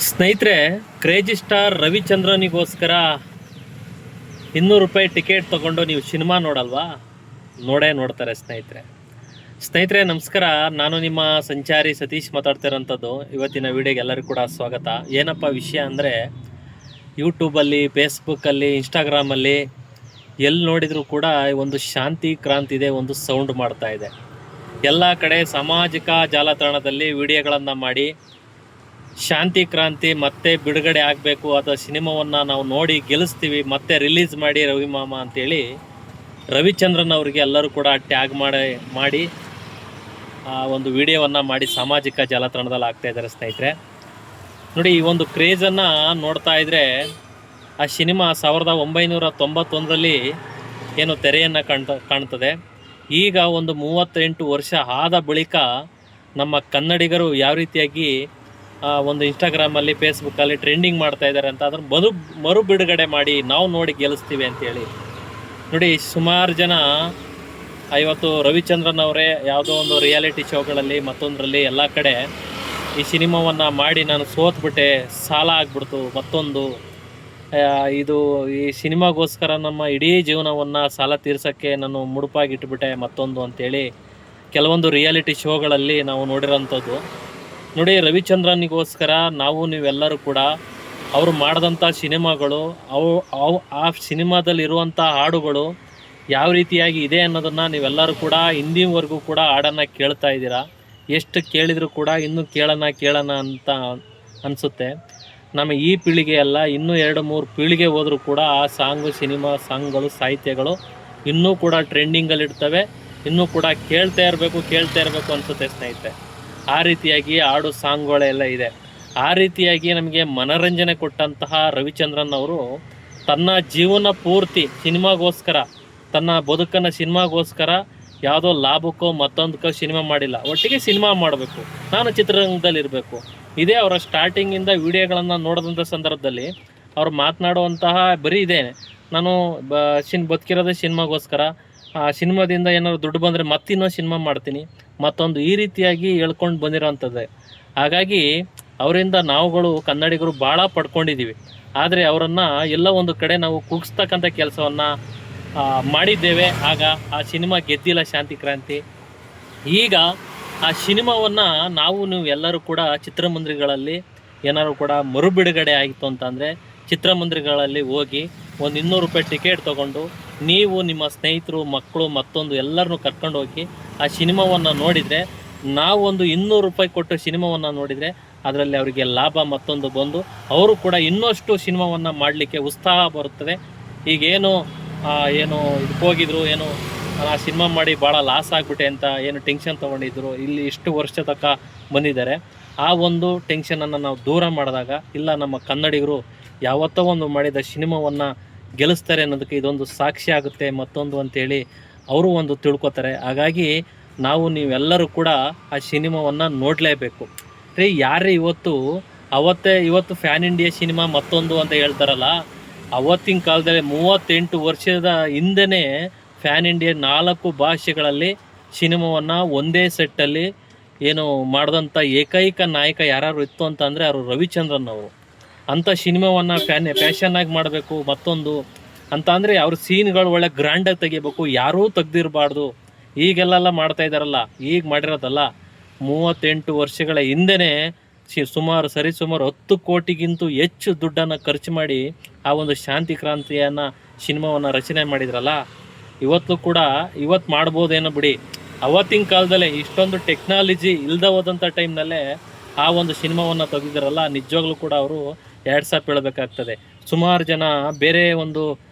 ಸ್ನೇಹಿತರೆ, crazy star ರವಿಚಂದ್ರನಿಗೋಸ್ಕರ 200 ರೂಪಾಯಿ ticket ತೊಗೊಂಡು ನೀವು ಸಿನಿಮಾ ನೋಡಲ್ವಾ? ನೋಡ್ತಾರೆ ಸ್ನೇಹಿತರೆ ನಮಸ್ಕಾರ. ನಾನು ನಿಮ್ಮ ಸಂಚಾರಿ ಸತೀಶ್ ಮಾತಾಡ್ತಿರೋಂಥದ್ದು. ಇವತ್ತಿನ ವಿಡಿಯೋಗೆ ಎಲ್ಲರಿಗೂ ಕೂಡ ಸ್ವಾಗತ. ಏನಪ್ಪ ವಿಷಯ ಅಂದರೆ, ಯೂಟ್ಯೂಬಲ್ಲಿ, ಫೇಸ್ಬುಕ್ಕಲ್ಲಿ, ಇನ್ಸ್ಟಾಗ್ರಾಮಲ್ಲಿ ಎಲ್ಲಿ ನೋಡಿದರೂ ಕೂಡ ಒಂದು ಶಾಂತಿ ಕ್ರಾಂತಿ ಇದೆ, ಒಂದು ಸೌಂಡ್ ಮಾಡ್ತಾ ಇದೆ. ಎಲ್ಲ ಕಡೆ ಸಾಮಾಜಿಕ ಜಾಲತಾಣದಲ್ಲಿ ವಿಡಿಯೋಗಳನ್ನು ಮಾಡಿ ಶಾಂತಿ ಕ್ರಾಂತಿ ಮತ್ತೆ ಬಿಡುಗಡೆ ಆಗಬೇಕು, ಅಥವಾ ಸಿನಿಮಾವನ್ನು ನಾವು ನೋಡಿ ಗೆಲ್ಲಿಸ್ತೀವಿ, ಮತ್ತೆ ರಿಲೀಸ್ ಮಾಡಿ ರವಿ ಮಾಮ ಅಂತೇಳಿ ರವಿಚಂದ್ರನ್ ಅವರಿಗೆ ಎಲ್ಲರೂ ಕೂಡ ಟ್ಯಾಗ್ ಮಾಡಿ ಒಂದು ವಿಡಿಯೋವನ್ನು ಮಾಡಿ ಸಾಮಾಜಿಕ ಜಾಲತಾಣದಲ್ಲಿ ಆಗ್ತಾಯಿದ್ದಾರೆ. ಸ್ನೇಹಿತರೆ ನೋಡಿ, ಈ ಒಂದು ಕ್ರೇಜನ್ನು ನೋಡ್ತಾ ಇದ್ದರೆ ಆ ಸಿನಿಮಾ 1991ರಲ್ಲಿ ಏನು ತೆರೆಯನ್ನು ಕಾಣ್ತದೆ. ಈಗ ಒಂದು 38 ವರ್ಷ ಆದ ಬಳಿಕ ನಮ್ಮ ಕನ್ನಡಿಗರು ಯಾವ ರೀತಿಯಾಗಿ ಒಂದು ಇನ್ಸ್ಟಾಗ್ರಾಮಲ್ಲಿ, ಫೇಸ್ಬುಕ್ಕಲ್ಲಿ ಟ್ರೆಂಡಿಂಗ್ ಮಾಡ್ತಾ ಇದ್ದಾರೆ ಅಂತ ಅದನ್ನು ಮರು ಬಿಡುಗಡೆ ಮಾಡಿ ನಾವು ನೋಡಿ ಗೆಲ್ಲಿಸ್ತೀವಿ ಅಂತೇಳಿ ನೋಡಿ. ಸುಮಾರು ಜನ ಇವತ್ತು ರವಿಚಂದ್ರನ್ ಅವರೇ ಯಾವುದೋ ಒಂದು ರಿಯಾಲಿಟಿ ಶೋಗಳಲ್ಲಿ ಮತ್ತೊಂದರಲ್ಲಿ ಎಲ್ಲ ಕಡೆ ಈ ಸಿನಿಮಾವನ್ನು ಮಾಡಿ ನಾನು ಸೋತ್ಬಿಟ್ಟೆ, ಸಾಲ ಆಗ್ಬಿಡ್ತು, ಮತ್ತೊಂದು ಈ ಸಿನಿಮಾಗೋಸ್ಕರ ನಮ್ಮ ಇಡೀ ಜೀವನವನ್ನು ಸಾಲ ತೀರ್ಸೋಕ್ಕೆ ನಾನು ಮುಡುಪಾಗಿಟ್ಬಿಟ್ಟೆ, ಮತ್ತೊಂದು ಅಂಥೇಳಿ ಕೆಲವೊಂದು ರಿಯಾಲಿಟಿ ಶೋಗಳಲ್ಲಿ ನಾವು ನೋಡಿರೋಂಥದ್ದು. ನೋಡಿ, ರವಿಚಂದ್ರನಿಗೋಸ್ಕರ ನೀವೆಲ್ಲರೂ ಕೂಡ ಅವರು ಮಾಡಿದಂಥ ಸಿನಿಮಾಗಳು, ಆ ಸಿನಿಮಾದಲ್ಲಿರುವಂಥ ಹಾಡುಗಳು ಯಾವ ರೀತಿಯಾಗಿ ಇದೆ ಅನ್ನೋದನ್ನು ನೀವೆಲ್ಲರೂ ಕೂಡ ಇಂದಿವರೆಗೂ ಕೂಡ ಹಾಡನ್ನು ಕೇಳ್ತಾ ಇದ್ದೀರಾ. ಎಷ್ಟು ಕೇಳಿದರೂ ಕೂಡ ಇನ್ನೂ ಕೇಳೋಣ ಅಂತ ಅನಿಸುತ್ತೆ. ನಮ್ಮ ಈ ಪೀಳಿಗೆ ಅಲ್ಲ, ಇನ್ನೂ 2-3 ಪೀಳಿಗೆ ಹೋದರೂ ಕೂಡ ಆ ಸಿನಿಮಾ ಸಾಂಗ್ಗಳು, ಸಾಹಿತ್ಯಗಳು ಇನ್ನೂ ಕೂಡ ಟ್ರೆಂಡಿಂಗಲ್ಲಿರ್ತವೆ, ಇನ್ನೂ ಕೂಡ ಕೇಳ್ತಾ ಇರಬೇಕು ಅನಿಸುತ್ತೆ ಸ್ನೇಹಿತರೆ. ಆ ರೀತಿಯಾಗಿ ಹಾಡು ಸಾಂಗ್ಗಳೆಲ್ಲ ಇದೆ. ಆ ರೀತಿಯಾಗಿ ನಮಗೆ ಮನೋರಂಜನೆ ಕೊಟ್ಟಂತಹ ರವಿಚಂದ್ರನ್ ಅವರು ತನ್ನ ಜೀವನ ಪೂರ್ತಿ ಸಿನಿಮಾಗೋಸ್ಕರ, ತನ್ನ ಬದುಕನ್ನು ಸಿನಿಮಾಗೋಸ್ಕರ ಯಾವುದೋ ಲಾಭಕ್ಕೋ ಮತ್ತೊಂದಕ್ಕೋ ಸಿನಿಮಾ ಮಾಡಿಲ್ಲ. ಒಟ್ಟಿಗೆ ಸಿನಿಮಾ ಮಾಡಬೇಕು, ನಾನು ಚಿತ್ರರಂಗದಲ್ಲಿರಬೇಕು. ಇದೇ ಅವರ ಸ್ಟಾರ್ಟಿಂಗಿಂದ ವಿಡಿಯೋಗಳನ್ನು ನೋಡಿದಂಥ ಸಂದರ್ಭದಲ್ಲಿ ಅವ್ರು ಮಾತನಾಡುವಂತಹ ಬರೀ ಇದೆ, ನಾನು ಬದುಕಿರೋದೇ ಸಿನಿಮಾಗೋಸ್ಕರ, ಆ ಸಿನಿಮಾದಿಂದ ಏನಾದ್ರು ದುಡ್ಡು ಬಂದರೆ ಮತ್ತಿನ್ನೋ ಸಿನಿಮಾ ಮಾಡ್ತೀನಿ, ಮತ್ತೊಂದು ಈ ರೀತಿಯಾಗಿ ಹೇಳ್ಕೊಂಡು ಬಂದಿರೋವಂಥದ್ದೇ. ಹಾಗಾಗಿ ಅವರಿಂದ ನಾವುಗಳು ಕನ್ನಡಿಗರು ಭಾಳ ಪಡ್ಕೊಂಡಿದ್ದೀವಿ. ಆದರೆ ಅವರನ್ನು ಎಲ್ಲ ಒಂದು ಕಡೆ ನಾವು ಕುಗ್ಸ್ತಕ್ಕಂಥ ಕೆಲಸವನ್ನು ಮಾಡಿದ್ದೇವೆ. ಆಗ ಆ ಸಿನಿಮಾ ಗೆದ್ದಿಲ್ಲ, ಶಾಂತಿ ಕ್ರಾಂತಿ. ಈಗ ಆ ಸಿನಿಮಾವನ್ನು ನೀವು ಎಲ್ಲರೂ ಕೂಡ ಚಿತ್ರಮಂದಿರಗಳಲ್ಲಿ ಏನಾದ್ರು ಕೂಡ ಮರುಬಿಡುಗಡೆ ಆಯಿತು ಅಂತಂದರೆ ಚಿತ್ರಮಂದಿರಗಳಲ್ಲಿ ಹೋಗಿ ಒಂದು 200 ರೂಪಾಯಿ ಟಿಕೆಟ್ ತೊಗೊಂಡು ನೀವು ನಿಮ್ಮ ಸ್ನೇಹಿತರು, ಮಕ್ಕಳು, ಮತ್ತೊಂದು ಎಲ್ಲರನ್ನೂ ಕರ್ಕೊಂಡು ಹೋಗಿ ಆ ಸಿನಿಮಾವನ್ನು ನೋಡಿದರೆ, ನಾವು ಒಂದು 200 ರೂಪಾಯಿ ಕೊಟ್ಟು ಸಿನಿಮಾವನ್ನು ನೋಡಿದರೆ ಅದರಲ್ಲಿ ಅವರಿಗೆ ಲಾಭ ಮತ್ತೊಂದು ಬಂದು ಅವರು ಕೂಡ ಇನ್ನಷ್ಟು ಸಿನಿಮಾವನ್ನು ಮಾಡಲಿಕ್ಕೆ ಉತ್ಸಾಹ ಬರುತ್ತದೆ. ಈಗೇನು ಇದಕ್ಕೆ ಹೋಗಿದ್ರು, ಆ ಸಿನಿಮಾ ಮಾಡಿ ಭಾಳ ಲಾಸ್ ಆಗಿಬಿಟ್ಟೆ ಅಂತ ಟೆನ್ಷನ್ ತೊಗೊಂಡಿದ್ರು, ಇಲ್ಲಿ ಇಷ್ಟು ವರ್ಷ ತನಕ ಬಂದಿದ್ದಾರೆ. ಆ ಒಂದು ಟೆನ್ಷನನ್ನು ನಾವು ದೂರ ಮಾಡಿದಾಗ, ಇಲ್ಲ ನಮ್ಮ ಕನ್ನಡಿಗರು ಯಾವತ್ತೋ ಒಂದು ಮಾಡಿದ ಸಿನಿಮಾವನ್ನು ಗೆಲ್ಲಿಸ್ತಾರೆ ಅನ್ನೋದಕ್ಕೆ ಇದೊಂದು ಸಾಕ್ಷಿ ಆಗುತ್ತೆ, ಮತ್ತೊಂದು ಅಂತೇಳಿ ಅವರು ಒಂದು ತಿಳ್ಕೊತಾರೆ. ಹಾಗಾಗಿ ನೀವೆಲ್ಲರೂ ಕೂಡ ಆ ಸಿನಿಮಾವನ್ನು ನೋಡಲೇಬೇಕು ರೀ. ಯಾರೇ ಇವತ್ತು ಫ್ಯಾನ್ ಇಂಡಿಯಾ ಸಿನಿಮಾ ಮತ್ತೊಂದು ಅಂತ ಹೇಳ್ತಾರಲ್ಲ, ಅವತ್ತಿನ ಕಾಲದಲ್ಲಿ 38 ವರ್ಷದ ಹಿಂದೆಯೇ ಫ್ಯಾನ್ ಇಂಡಿಯಾ 4 ಭಾಷೆಗಳಲ್ಲಿ ಸಿನಿಮಾವನ್ನು ಒಂದೇ ಸೆಟ್ಟಲ್ಲಿ ಮಾಡಿದಂಥ ಏಕೈಕ ನಾಯಕ ಯಾರು ಇತ್ತು ಅಂತಂದರೆ ಅವರು ರವಿಚಂದ್ರನ್ ಅವರು. ಅಂಥ ಸಿನಿಮಾವನ್ನು ಫ್ಯಾಷನ್ನಾಗಿ ಮಾಡಬೇಕು, ಮತ್ತೊಂದು ಅಂತ ಅಂದರೆ ಅವ್ರ ಸೀನ್ಗಳು ಒಳ್ಳೆ ಗ್ರ್ಯಾಂಡಾಗಿ ತೆಗಿಬೇಕು, ಯಾರೂ ತೆಗ್ದಿರಬಾರ್ದು. ಈಗೆಲ್ಲ ಮಾಡ್ತಾ ಇದ್ದಾರಲ್ಲ, ಈಗ ಮಾಡಿರೋದಲ್ಲ, 38 ವರ್ಷಗಳ ಹಿಂದೆಯೇ ಸುಮಾರು 10 ಕೋಟಿಗಿಂತೂ ಹೆಚ್ಚು ದುಡ್ಡನ್ನು ಖರ್ಚು ಮಾಡಿ ಆ ಒಂದು ಶಾಂತಿ ಕ್ರಾಂತಿಯನ್ನು ಸಿನಿಮಾವನ್ನು ರಚನೆ ಮಾಡಿದ್ರಲ್ಲ. ಇವತ್ತು ಮಾಡ್ಬೋದೇನೋ ಬಿಡಿ. ಅವತ್ತಿನ ಕಾಲದಲ್ಲೇ ಇಷ್ಟೊಂದು ಟೆಕ್ನಾಲಜಿ ಇಲ್ಲದೆ ಹೋದಂಥ ಟೈಮ್ನಲ್ಲೇ ಆ ಒಂದು ಸಿನಿಮಾವನ್ನು ತೆಗೆದಿದ್ರಲ್ಲ, ನಿಜವಾಗ್ಲೂ ಕೂಡ ಅವರು 2 ಸಾಪ್ ಹೇಳಬೇಕಾಗ್ತದೆ. ಸುಮಾರು ಜನ ಬೇರೆ ಒಂದು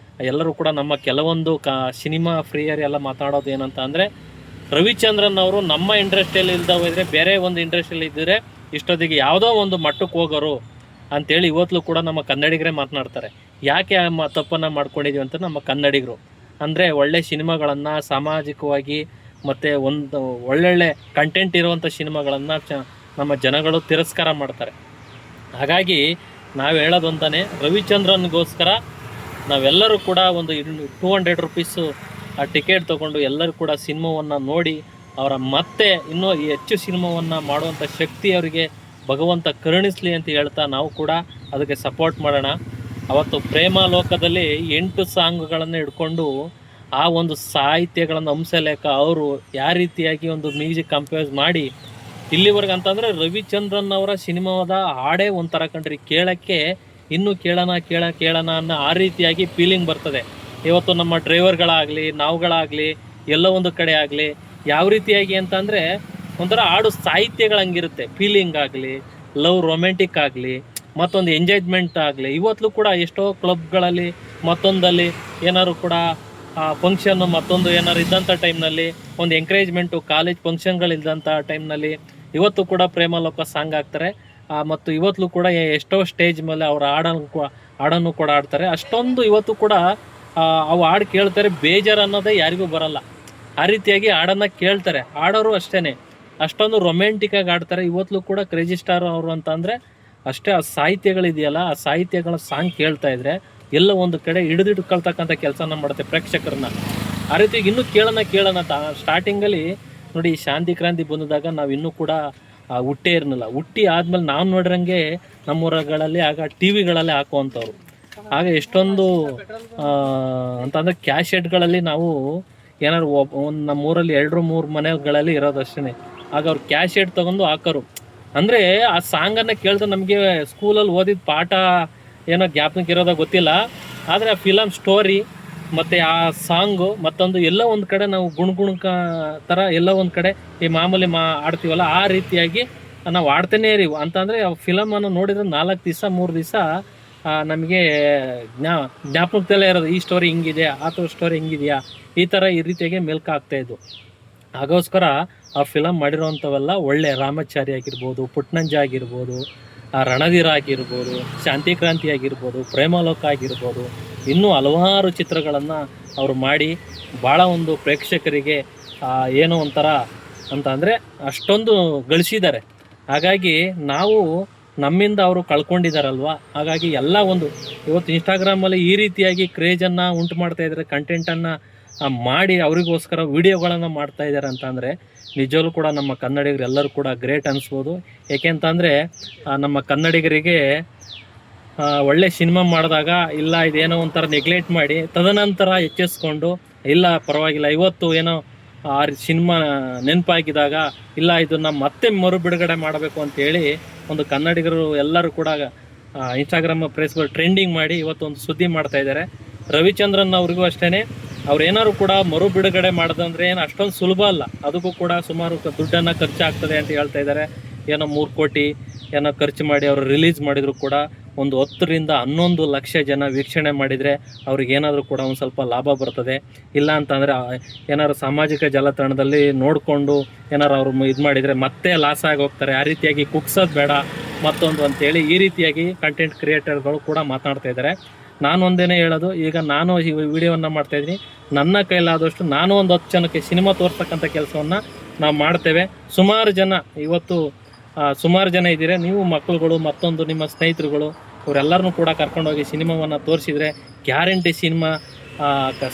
ಎಲ್ಲರೂ ಕೂಡ ನಮ್ಮ ಕೆಲವೊಂದು ಸಿನಿಮಾ ಫ್ರೀಯರ್ ಎಲ್ಲ ಮಾತಾಡೋದು ಏನಂತ ಅಂದರೆ, ರವಿಚಂದ್ರನ್ ಅವರು ನಮ್ಮ ಇಂಡಸ್ಟ್ರಿಯಲ್ಲಿ ಇಲ್ಲದೆ ಹೋದರೆ ಬೇರೆ ಒಂದು ಇಂಡಸ್ಟ್ರಿಯಲ್ಲಿ ಇದ್ದರೆ ಇಷ್ಟೊತ್ತಿಗೆ ಯಾವುದೋ ಒಂದು ಮಟ್ಟಕ್ಕೆ ಹೋಗೋರು ಅಂಥೇಳಿ ಇವತ್ತು ಕೂಡ ನಮ್ಮ ಕನ್ನಡಿಗರೇ ಮಾತನಾಡ್ತಾರೆ. ಯಾಕೆ ತಪ್ಪನ್ನು ಮಾಡ್ಕೊಂಡಿದ್ದೀವಿ ಅಂತ ನಮ್ಮ ಕನ್ನಡಿಗರು ಅಂದರೆ, ಒಳ್ಳೆ ಸಿನಿಮಾಗಳನ್ನು ಸಾಮಾಜಿಕವಾಗಿ ಮತ್ತು ಒಂದು ಒಳ್ಳೊಳ್ಳೆ ಕಂಟೆಂಟ್ ಇರುವಂಥ ಸಿನಿಮಾಗಳನ್ನು ನಮ್ಮ ಜನಗಳು ತಿರಸ್ಕಾರ ಮಾಡ್ತಾರೆ. ಹಾಗಾಗಿ ನಾವು ಹೇಳೋದಂತಾನೆ, ರವಿಚಂದ್ರನ್ಗೋಸ್ಕರ ನಾವೆಲ್ಲರೂ ಕೂಡ ಒಂದು 200 ರೂಪೀಸು ಆ ಟಿಕೆಟ್ ತೊಗೊಂಡು ಎಲ್ಲರೂ ಕೂಡ ಸಿನಿಮಾವನ್ನು ನೋಡಿ ಅವರ ಮತ್ತೆ ಇನ್ನೂ ಹೆಚ್ಚು ಸಿನಿಮಾವನ್ನು ಮಾಡುವಂಥ ಶಕ್ತಿ ಅವರಿಗೆ ಭಗವಂತ ಕರುಣಿಸ್ಲಿ ಅಂತ ಹೇಳ್ತಾ ನಾವು ಕೂಡ ಅದಕ್ಕೆ ಸಪೋರ್ಟ್ ಮಾಡೋಣ. ಅವತ್ತು ಪ್ರೇಮ ಲೋಕದಲ್ಲಿ 8 ಸಾಂಗ್ಗಳನ್ನು ಹಿಡ್ಕೊಂಡು ಆ ಒಂದು ಸಾಹಿತ್ಯಗಳನ್ನು ಹಂಸಲೇಖ ಅವರು ಯಾವ ರೀತಿಯಾಗಿ ಒಂದು ಮ್ಯೂಸಿಕ್ ಕಂಪೋಸ್ ಮಾಡಿ ಇಲ್ಲಿವರೆಗೆ ಅಂತಂದರೆ ರವಿಚಂದ್ರನ್ ಅವರ ಸಿನಿಮಾದ ಹಾಡೇ ಒಂಥರ ಕಂಡ್ರಿ, ಕೇಳೋಕ್ಕೆ ಇನ್ನೂ ಕೇಳೋಣ ಅನ್ನೋ ಆ ರೀತಿಯಾಗಿ ಫೀಲಿಂಗ್ ಬರ್ತದೆ. ಇವತ್ತು ನಮ್ಮ ಡ್ರೈವರ್ಗಳಾಗಲಿ ನಾವುಗಳಾಗಲಿ ಎಲ್ಲ ಒಂದು ಕಡೆ ಆಗಲಿ ಯಾವ ರೀತಿಯಾಗಿ ಅಂತಂದರೆ ಒಂಥರ ಹಾಡು ಸಾಹಿತ್ಯಗಳು ಹಂಗಿರುತ್ತೆ, ಫೀಲಿಂಗ್ ಆಗಲಿ, ಲವ್ ರೊಮ್ಯಾಂಟಿಕ್ ಆಗಲಿ, ಮತ್ತೊಂದು ಎಂಜಾಯ್ಮೆಂಟ್ ಆಗಲಿ. ಇವತ್ತು ಕೂಡ ಎಷ್ಟೋ ಕ್ಲಬ್ಗಳಲ್ಲಿ ಮತ್ತೊಂದಲ್ಲಿ ಏನಾದ್ರು ಕೂಡ ಫಂಕ್ಷನ್ನು ಮತ್ತೊಂದು ಏನಾದ್ರು ಇದ್ದಂಥ ಟೈಮ್ನಲ್ಲಿ ಒಂದು ಎಂಕರೇಜ್ಮೆಂಟು, ಕಾಲೇಜ್ ಫಂಕ್ಷನ್ಗಳಿದ್ದಂಥ ಟೈಮ್ನಲ್ಲಿ ಇವತ್ತು ಕೂಡ ಪ್ರೇಮ ಲೋಕ ಸಾಂಗ್ ಹಾಕ್ತಾರೆ. ಮತ್ತು ಇವತ್ತು ಕೂಡ ಎಷ್ಟೋ ಸ್ಟೇಜ್ ಮೇಲೆ ಅವ್ರ ಹಾಡನ್ನು ಕೂಡ ಆಡ್ತಾರೆ. ಅಷ್ಟೊಂದು ಇವತ್ತು ಕೂಡ ಅವು ಹಾಡು ಕೇಳ್ತಾರೆ, ಬೇಜಾರು ಅನ್ನೋದೇ ಯಾರಿಗೂ ಬರಲ್ಲ. ಆ ರೀತಿಯಾಗಿ ಹಾಡನ್ನು ಕೇಳ್ತಾರೆ, ಆಡೋರು ಅಷ್ಟೇ ಅಷ್ಟೊಂದು ರೊಮ್ಯಾಂಟಿಕ್ಕಾಗಿ ಆಡ್ತಾರೆ. ಇವತ್ತು ಕೂಡ ಕ್ರೇಜಿ ಸ್ಟಾರ್ ಅವರು ಅಂತ ಅಂದರೆ ಅಷ್ಟೇ ಆ ಸಾಹಿತ್ಯಗಳಿದೆಯಲ್ಲ, ಆ ಸಾಹಿತ್ಯಗಳ ಸಾಂಗ್ ಕೇಳ್ತಾ ಇದ್ರೆ ಎಲ್ಲ ಒಂದು ಕಡೆ ಹಿಡಿದಿಟ್ಕೊಳ್ತಕ್ಕಂಥ ಕೆಲಸನ ಮಾಡುತ್ತೆ ಪ್ರೇಕ್ಷಕರನ್ನ. ಆ ರೀತಿ ಇನ್ನೂ ಕೇಳೋಣ ಸ್ಟಾರ್ಟಿಂಗಲ್ಲಿ ನೋಡಿ, ಶಾಂತಿ ಕ್ರಾಂತಿ ಬಂದಾಗ ನಾವು ಇನ್ನೂ ಕೂಡ ಹುಟ್ಟೇ ಇರಲಿಲ್ಲ. ಹುಟ್ಟಿ ಆದಮೇಲೆ ನಾವು ನೋಡಿರಂಗೆ ನಮ್ಮೂರಗಳಲ್ಲಿ ಆಗ ಟಿ ವಿಗಳಲ್ಲೇ ಹಾಕುವಂಥವ್ರು. ಆಗ ಎಷ್ಟೊಂದು ಅಂತಂದರೆ ಕ್ಯಾಶೆಟ್ಗಳಲ್ಲಿ ನಾವು ಏನಾದ್ರು ಒಂದು ನಮ್ಮೂರಲ್ಲಿ 2-3 ಮನೆಗಳಲ್ಲಿ ಇರೋದು ಅಷ್ಟೇ. ಆಗ ಅವ್ರು ಕ್ಯಾಶೆಟ್ ತೊಗೊಂಡು ಹಾಕೋರು. ಅಂದರೆ ಆ ಸಾಂಗನ್ನು ಕೇಳಿದ್ರೆ ನಮಗೆ ಸ್ಕೂಲಲ್ಲಿ ಓದಿದ ಪಾಠ ಏನೋ ಜ್ಞಾಪನಕ್ಕೆ ಇರೋದೋ ಗೊತ್ತಿಲ್ಲ, ಆದರೆ ಆ ಫಿಲಮ್ ಸ್ಟೋರಿ ಮತ್ತು ಆ ಸಾಂಗು ಮತ್ತೊಂದು ಎಲ್ಲ ಒಂದು ಕಡೆ ನಾವು ಗುಣಗುಣಕ ಥರ ಎಲ್ಲ ಒಂದು ಕಡೆ ಈ ಮಾಮೂಲಿ ಆಡ್ತೀವಲ್ಲ ಆ ರೀತಿಯಾಗಿ ನಾವು ಆಡ್ತಾನೇ ಇರಿ ಅಂತಂದರೆ ಆ ಫಿಲಮನ್ನು ನೋಡಿದರೆ 4 ದಿವಸ 3 ದಿವಸ ನಮಗೆ ಜ್ಞಾಪಕದಲ್ಲೇ ಇರೋದು. ಈ ಸ್ಟೋರಿ ಹಿಂಗಿದೆ, ಆ ಸ್ಟೋರಿ ಹಿಂಗಿದೆಯಾ, ಈ ಥರ ಈ ರೀತಿಯಾಗಿ ಮೆಲ್ಕು ಆಗ್ತಾಯಿದ್ದು. ಹಾಗೋಸ್ಕರ ಆ ಫಿಲಮ್ ಮಾಡಿರೋವಂಥವೆಲ್ಲ ಒಳ್ಳೆ ರಾಮಾಚಾರಿ ಆಗಿರ್ಬೋದು, ಪುಟ್ನಂಜ ಆಗಿರ್ಬೋದು, ರಣಧೀರ ಆಗಿರ್ಬೋದು, ಶಾಂತಿ ಕ್ರಾಂತಿ ಆಗಿರ್ಬೋದು, ಪ್ರೇಮಲೋಕ ಆಗಿರ್ಬೋದು, ಇನ್ನೂ ಹಲವಾರು ಚಿತ್ರಗಳನ್ನು ಅವರು ಮಾಡಿ ಭಾಳ ಒಂದು ಪ್ರೇಕ್ಷಕರಿಗೆ ಏನೋ ಒಂಥರ ಅಂತ ಅಂದರೆ ಅಷ್ಟೊಂದು ಗಳಿಸಿದ್ದಾರೆ. ಹಾಗಾಗಿ ನಾವು ನಮ್ಮಿಂದ ಅವರು ಕಳ್ಕೊಂಡಿದ್ದಾರಲ್ವ. ಹಾಗಾಗಿ ಎಲ್ಲ ಒಂದು ಇವತ್ತು ಇನ್ಸ್ಟಾಗ್ರಾಮಲ್ಲಿ ಈ ರೀತಿಯಾಗಿ ಕ್ರೇಜನ್ನು ಉಂಟು ಮಾಡ್ತಾಯಿದ್ದಾರೆ, ಕಂಟೆಂಟನ್ನು ಮಾಡಿ ಅವರಿಗೋಸ್ಕರ ವೀಡಿಯೋಗಳನ್ನು ಮಾಡ್ತಾಯಿದ್ದಾರೆ ಅಂತಂದರೆ ನಿಜವೂ ಕೂಡ ನಮ್ಮ ಕನ್ನಡಿಗರು ಎಲ್ಲರೂ ಕೂಡ ಗ್ರೇಟ್ ಅನಿಸ್ಬೋದು. ಏಕೆಂತಂದರೆ ನಮ್ಮ ಕನ್ನಡಿಗರಿಗೆ ಒಳ್ಳೆ ಸಿನಿಮಾ ಮಾಡಿದಾಗ ಇಲ್ಲ ಇದೇನೋ ಒಂಥರ ನೆಗ್ಲೆಕ್ಟ್ ಮಾಡಿ ತದನಂತರ ಎಚ್ಚೆಸ್ಕೊಂಡು ಇಲ್ಲ ಪರವಾಗಿಲ್ಲ ಇವತ್ತು ಏನೋ ಆ ಸಿನಿಮಾ ನೆನಪಾಗಿದ್ದಾಗ ಇಲ್ಲ ಇದನ್ನು ಮತ್ತೆ ಮರು ಬಿಡುಗಡೆ ಮಾಡಬೇಕು ಅಂತೇಳಿ ಒಂದು ಕನ್ನಡಿಗರು ಎಲ್ಲರೂ ಕೂಡ ಇನ್ಸ್ಟಾಗ್ರಾಮ್ ಫೇಸ್ಬುಕ್ ಟ್ರೆಂಡಿಂಗ್ ಮಾಡಿ ಇವತ್ತು ಒಂದು ಸುದ್ದಿ ಮಾಡ್ತಾಯಿದ್ದಾರೆ. ರವಿಚಂದ್ರನ್ ಅವ್ರಿಗೂ ಅಷ್ಟೇ, ಅವ್ರು ಏನಾದ್ರು ಕೂಡ ಮರು ಬಿಡುಗಡೆ ಮಾಡೋದಂದ್ರೆ ಏನು ಅಷ್ಟೊಂದು ಸುಲಭ ಅಲ್ಲ, ಅದಕ್ಕೂ ಕೂಡ ಸುಮಾರು ದುಡ್ಡನ್ನು ಖರ್ಚಾಗ್ತದೆ ಅಂತ ಹೇಳ್ತಾ ಇದ್ದಾರೆ. ಏನೋ 3 ಕೋಟಿ ಏನೋ ಖರ್ಚು ಮಾಡಿ ಅವರು ರಿಲೀಸ್ ಮಾಡಿದ್ರು ಕೂಡ ಒಂದು 10ರಿಂದ 11 ಲಕ್ಷ ಜನ ವೀಕ್ಷಣೆ ಮಾಡಿದರೆ ಅವ್ರಿಗೆ ಏನಾದರೂ ಕೂಡ ಒಂದು ಸ್ವಲ್ಪ ಲಾಭ ಬರ್ತದೆ. ಇಲ್ಲ ಅಂತಂದರೆ ಏನಾದ್ರು ಸಾಮಾಜಿಕ ಜಾಲತಾಣದಲ್ಲಿ ನೋಡಿಕೊಂಡು ಏನಾರು ಅವರು ಇದು ಮಾಡಿದರೆ ಮತ್ತೆ ಲಾಸ್ ಆಗಿ ಹೋಗ್ತಾರೆ. ಆ ರೀತಿಯಾಗಿ ಕುಗ್ಸೋದು ಬೇಡ ಮತ್ತೊಂದು ಅಂತೇಳಿ ಈ ರೀತಿಯಾಗಿ ಕಂಟೆಂಟ್ ಕ್ರಿಯೇಟರ್ಗಳು ಕೂಡ ಮಾತನಾಡ್ತಾ ಇದ್ದಾರೆ. ನಾನು ಒಂದೇನೇ ಹೇಳೋದು, ಈಗ ನಾನು ಈ ವಿಡಿಯೋವನ್ನು ಮಾಡ್ತಾಯಿದ್ದೀನಿ, ನನ್ನ ಕೈಲಾದಷ್ಟು ನಾನು ಒಂದು 10 ಜನಕ್ಕೆ ಸಿನಿಮಾ ತೋರಿಸ್ತಕ್ಕಂಥ ಕೆಲಸವನ್ನು ನಾವು ಮಾಡ್ತೇವೆ. ಸುಮಾರು ಜನ ಇವತ್ತು ಸುಮಾರು ಜನ ಇದ್ದೀರಾ, ನೀವು ಮಕ್ಕಳುಗಳು ಮತ್ತೊಂದು ನಿಮ್ಮ ಸ್ನೇಹಿತರುಗಳು ಇವರೆಲ್ಲರನ್ನೂ ಕೂಡ ಕರ್ಕೊಂಡೋಗಿ ಸಿನಿಮಾವನ್ನು ತೋರಿಸಿದರೆ ಗ್ಯಾರಂಟಿ ಸಿನಿಮಾ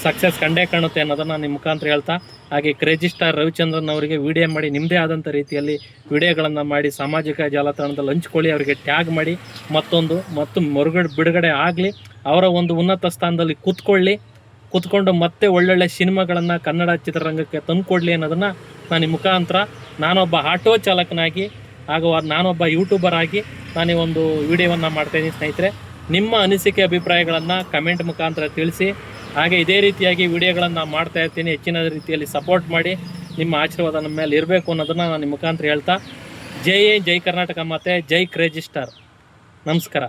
ಸಕ್ಸಸ್ ಕಂಡೇ ಕಾಣುತ್ತೆ ಅನ್ನೋದನ್ನು ನಿಮ್ಮ ಮುಖಾಂತರ ಹೇಳ್ತಾ, ಹಾಗೆ ಕ್ರೇಜಿ ಸ್ಟಾರ್ ರವಿಚಂದ್ರನ್ ಅವರಿಗೆ ವಿಡಿಯೋ ಮಾಡಿ ನಿಮ್ಮದೇ ಆದಂಥ ರೀತಿಯಲ್ಲಿ ವಿಡಿಯೋಗಳನ್ನು ಮಾಡಿ ಸಾಮಾಜಿಕ ಜಾಲತಾಣದಲ್ಲಿ ಹಂಚ್ಕೊಳ್ಳಿ, ಅವರಿಗೆ ಟ್ಯಾಗ್ ಮಾಡಿ ಮತ್ತು ಬಿಡುಗಡೆ ಆಗಲಿ, ಅವರ ಒಂದು ಉನ್ನತ ಸ್ಥಾನದಲ್ಲಿ ಕೂತ್ಕೊಂಡು ಮತ್ತೆ ಒಳ್ಳೊಳ್ಳೆ ಸಿನಿಮಾಗಳನ್ನು ಕನ್ನಡ ಚಿತ್ರರಂಗಕ್ಕೆ ತಂದುಕೊಡ್ಲಿ ಅನ್ನೋದನ್ನು ನಾನು ಈ ಮುಖಾಂತರ ನಾನೊಬ್ಬ ಆಟೋ ಚಾಲಕನಾಗಿ ಹಾಗೂ ನಾನೊಬ್ಬ ಯೂಟ್ಯೂಬರ್ ಆಗಿ ನಾನು ಈ ಒಂದು ವಿಡಿಯೋವನ್ನು ಮಾಡ್ತಾಯಿದ್ದೀನಿ. ಸ್ನೇಹಿತರೆ, ನಿಮ್ಮ ಅನಿಸಿಕೆ ಅಭಿಪ್ರಾಯಗಳನ್ನು ಕಮೆಂಟ್ ಮುಖಾಂತರ ತಿಳಿಸಿ. ಹಾಗೆ ಇದೇ ರೀತಿಯಾಗಿ ವಿಡಿಯೋಗಳನ್ನು ಮಾಡ್ತಾ ಇರ್ತೀನಿ, ಹೆಚ್ಚಿನ ರೀತಿಯಲ್ಲಿ ಸಪೋರ್ಟ್ ಮಾಡಿ, ನಿಮ್ಮ ಆಶೀರ್ವಾದ ನಮ್ಮ ಮೇಲೆ ಇರಬೇಕು ಅನ್ನೋದನ್ನು ನಾನು ನಿಮ್ಮ ಮುಖಾಂತರ ಹೇಳ್ತಾ, ಜೈ ಕರ್ನಾಟಕ ಮತ್ತು ಜೈ ಕ್ರೇಜಿ ಸ್ಟಾರ್. ನಮಸ್ಕಾರ.